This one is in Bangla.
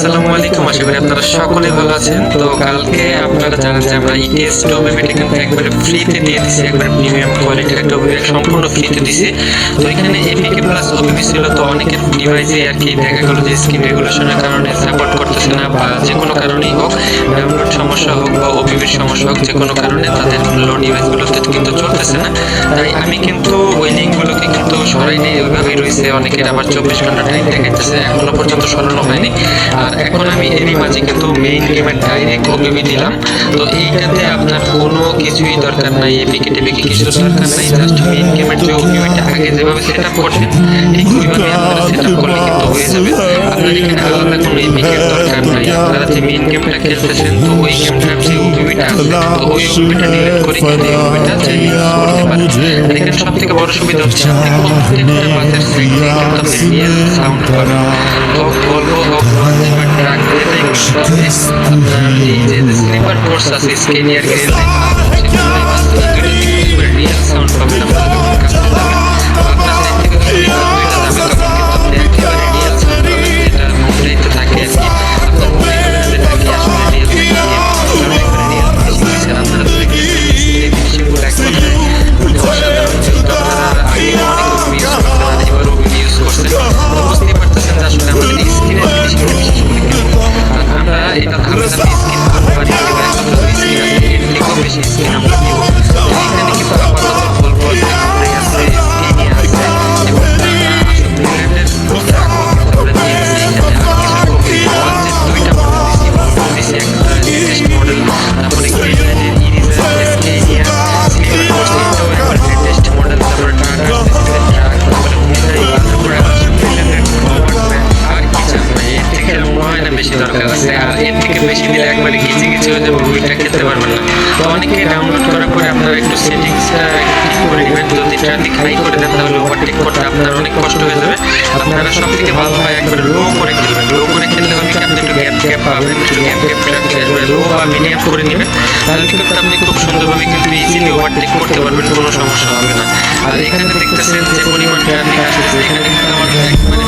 আসসালামু আলাইকুম, আশা করি আপনারা সকলে ভালো আছেন। তো কালকে আপনারা জানেন যে আমরা ইটিএস ওবিবিটা কিন্তু একবারে ফ্রিতে দিয়ে দিছি, একবারে প্রিমিয়াম কোয়ালিটির একটা ওবিবি সম্পূর্ণ ফ্রিতে দিছি। তো এখানে এপিকে প্লাস ওবিবি ছিল, তো অনেকের ডিভাইসে আর কি দেখা গেল যে স্ক্রিন রেগুলেশনের কারণে সাপোর্ট করতেছে না, বা যে কোনো কারণেই হোক, ডাউনলোড সমস্যা হোক বা ওবিবির সমস্যা হোক, যে কোনো কারণে তাদের লো ডিভাইসগুলোতে কিন্তু চলতেছে না। তাই আমি কিন্তু ওই লিঙ্কগুলোকে কিন্তু সরাই নেই, ওইভাবেই রয়েছে। অনেকের আবার 24 ঘন্টা টাইম দেখাইতেছে, এখনো পর্যন্ত সরানো হয়নি। আর এখন আমি এরই মাঝে কিন্তু মেইন গেমের ডাইরেক্ট ওবিবি দিলাম। তো এইটাতে আপনার কোনো কিছুই দরকার নাই, এপিকে টেপিকে কিছু দরকার নাই, জাস্ট মেইন গেমের যে ওবিবিটা আগে যেভাবে সেট আপ করছেন ঠিক ওইভাবে আপনারা সেট আপ করলে কিন্তু হয়ে যাবে। আপনার এখানে আলাদা কোনো এপিকের দরকার নাই। আপনারা যে মেইন গেমটা খেলতেছেন, তো ওই গেমটার যে ওবিবিটা আছে, তো ওই ওবিবিটা ডিলিট করে কিন্তু এই ওবিবিটা চাইলে ইউজ করতে পারেন। আর এখানে সব থেকে বড় সুবিধা হচ্ছে আপনি প্রত্যেকটা বাসের সাইডে কিন্তু আপনি রিয়েল সাউন্ড পাবেন। হোক ভলভো হোক লঞ্চ বা ট্রাক, যেটাই হোক, তবে আপনার এই যে স্লিপার কোর্স আছে, স্কেনিয়ার গ্রেল রিয়েল সাউন্ড পাবেন। আপনার কাছে যাবেন, আপনার সাইড থেকে যদি যাবে তখন কিন্তু আপনি একেবারে রিয়েল সাউন্ড পাবেন, যেটা মোবাইলে থাকে আর কি। আপনার মনে করেন যেটা কি আসলে রিয়েল থেকে রিয়েল ফিনিশিং, আপনারা ফিনিশিংগুলো এক কথায় মানে অসাধারণ। যেহেতু আপনারা আগে অনেক ইউজ করছেন আর এবার ইউজ করছেন, তো বুঝতেই পারতেছেন যে আসলে আমাদের স্ক্রিনের ফিনিশিংটা বিশেষ করে কেমন। আর আমরা এটা ধাপে ধাপে স্ক্রিন আরো বাড়িয়ে দেবো, এখন যত স্ক্রিন আছে এর থেকেও বেশি স্ক্রিন আমরা দিব। এখানে কিন্তু আপাতত বলবো যে Hyundai আছে, Scania আছে, এবং ব্র্যান্ডের ট্রাকও কিন্তু আমরা দিয়েছি। এখানে আর কিছু কপি ওয়ালজেট দুইটা মডেল দিছি, ভলভো দিছি একটা লেটেস্ট মডেল, তারপরে গ্রিনল্যান্ডের ইরিজার, স্কেনিয়া, স্লিপার কোর্স এটাও একবার লেটেস্ট মডেল, তারপরে টাটা সিস্টেমের ট্রাক, তারপরে হুন্ডাই, তারপরে ব্র্যান্ডের ওভারম্যান। আর কি চান ভাই, এর থেকে মনে হয় না বেশি দরকার আছে। আর এর থেকে বেশি দিলে একবারে গিজে গিজে হয়ে যাবে, বইটা খেতে পারবেন না। তো অনেকে ডাউনলোড করার পরে আপনারা একটু সেটিংসটা ঠিক করে নেবেন। যদি ট্রাফিক হাই করে দেন তাহলে ওভারটেক করতে আপনার অনেক কষ্ট হয়ে যাবে। আপনারা সব থেকে ভালো হয় একবারে লো করে খেলবেন। লো করে খেললে হবে কি, আপনি একটু গ্যাপ পাবেন, একটু গ্যাপ রাখতে একবারে লো বা মিডিয়াম করে নেবেন, তাহলে কিন্তু আপনি খুব সুন্দরভাবে কিন্তু ইজিলি ওভারটেক করতে পারবেন, কোনো সমস্যা হবে না। আর এখানে দেখতেছেন যে পরিমাণ ট্রাফিক আসতেছে, এখানে কিন্তু আমার একবারে